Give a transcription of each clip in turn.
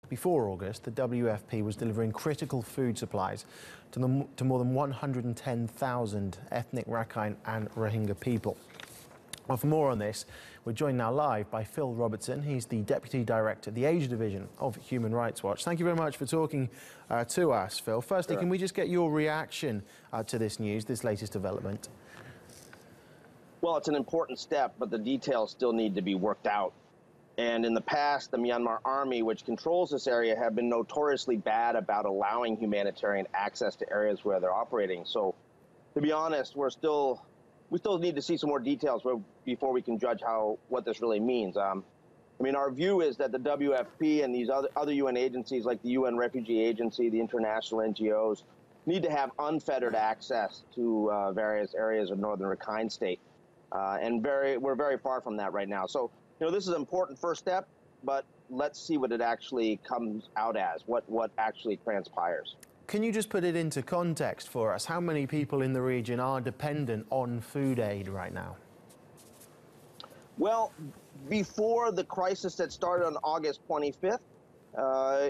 Before August, the WFP was delivering critical food supplies to more than 110,000 ethnic Rakhine and Rohingya people. Well, for more on this, we're joined now live by Phil Robertson. He's the Deputy Director, the Asia Division of Human Rights Watch. Thank you very much for talking to us, Phil. Firstly, Can we just get your reaction to this news, this latest development? Well, it's an important step, but the details still need to be worked out. And in the past, the Myanmar army, which controls this area, have been notoriously bad about allowing humanitarian access to areas where they're operating. So, to be honest, we still need to see some more details before we can judge what this really means. I mean, our view is that the WFP and these other UN agencies, like the UN Refugee Agency, the international NGOs, need to have unfettered access to various areas of northern Rakhine State. And we're very far from that right now. So, this is an important first step, but let's see what it actually comes out as, what actually transpires. Can you just put it into context for us? How many people in the region are dependent on food aid right now? Well, before the crisis that started on August 25th,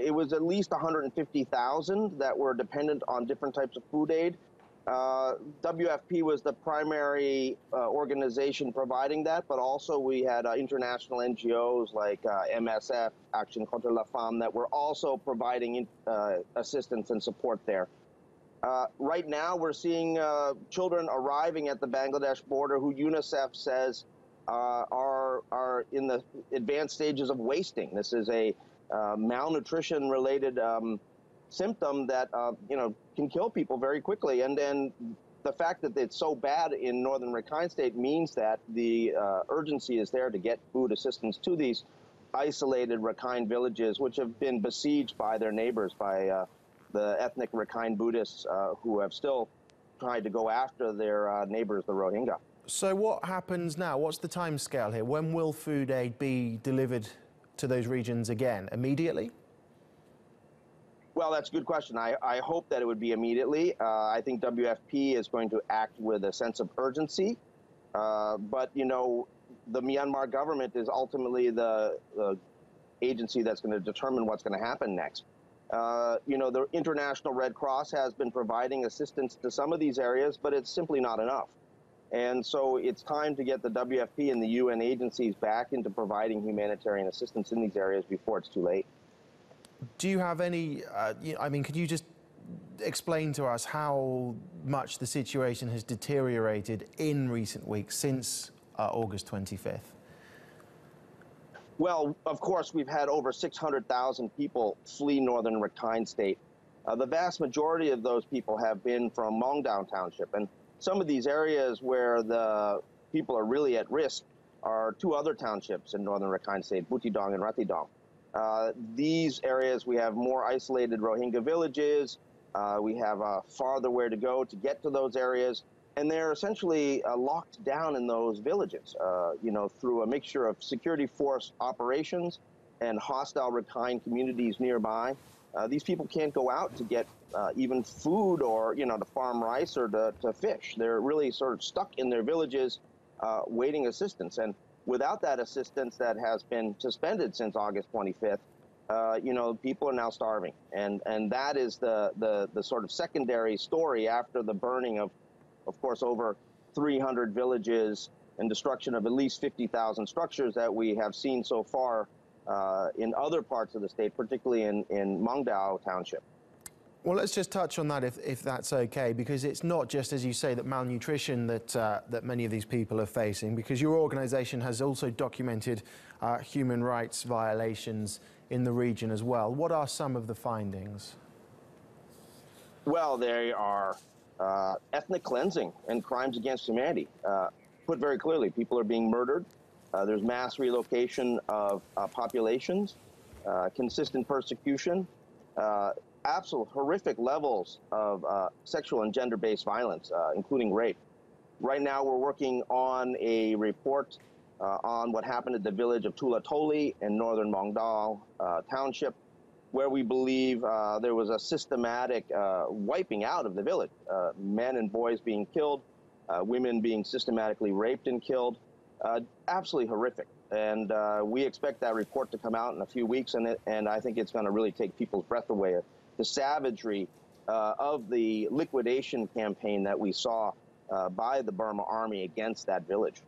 it was at least 150,000 that were dependent on different types of food aid. WFP was the primary organization providing that, but also we had international NGOs like MSF, Action Contre la Faim, that were also providing assistance and support there. Right now, we're seeing children arriving at the Bangladesh border who UNICEF says are in the advanced stages of wasting. This is a malnutrition-related symptom that can kill people very quickly, and then the fact that it's so bad in northern Rakhine State means that the urgency is there to get food assistance to these isolated Rakhine villages, which have been besieged by their neighbors, by the ethnic Rakhine Buddhists who have still tried to go after their neighbors, the Rohingya. So what happens now? What's the time scale here? When will food aid be delivered to those regions again? Immediately? Well, that's a good question. I hope that it would be immediately. I think WFP is going to act with a sense of urgency. But, the Myanmar government is ultimately the agency that's going to determine what's going to happen next. The International Red Cross has been providing assistance to some of these areas, but it's simply not enough. And so it's time to get the WFP and the UN agencies back into providing humanitarian assistance in these areas before it's too late. Do you have any, could you just explain to us how much the situation has deteriorated in recent weeks since August 25th? Well, of course, we've had over 600,000 people flee northern Rakhine State. The vast majority of those people have been from Mongdao Township. And some of these areas where the people are really at risk are two other townships in northern Rakhine State, Butidong and Ratidong. These areas, we have more isolated Rohingya villages. We have farther where to go to get to those areas. And they're essentially locked down in those villages, through a mixture of security force operations and hostile Rakhine communities nearby. These people can't go out to get even food or, to farm rice or to fish. They're really sort of stuck in their villages waiting assistance. And without that assistance that has been suspended since August 25th, people are now starving. And that is the sort of secondary story after the burning of course, over 300 villages and destruction of at least 50,000 structures that we have seen so far in other parts of the state, particularly in Mongdao Township. Well, let's just touch on that if that's okay, because it's not just, as you say, that malnutrition that many of these people are facing, because your organisation has also documented human rights violations in the region as well. What are some of the findings? Well, they are ethnic cleansing and crimes against humanity. Put very clearly, people are being murdered. There's mass relocation of populations, consistent persecution, absolute horrific levels of sexual and gender-based violence, including rape. Right now, we're working on a report on what happened at the village of Tulatoli in northern Mongdao Township, where we believe there was a systematic wiping out of the village, men and boys being killed, women being systematically raped and killed. Absolutely horrific. And we expect that report to come out in a few weeks, and I think it's going to really take people's breath away. The savagery of the liquidation campaign that we saw by the Burma army against that village.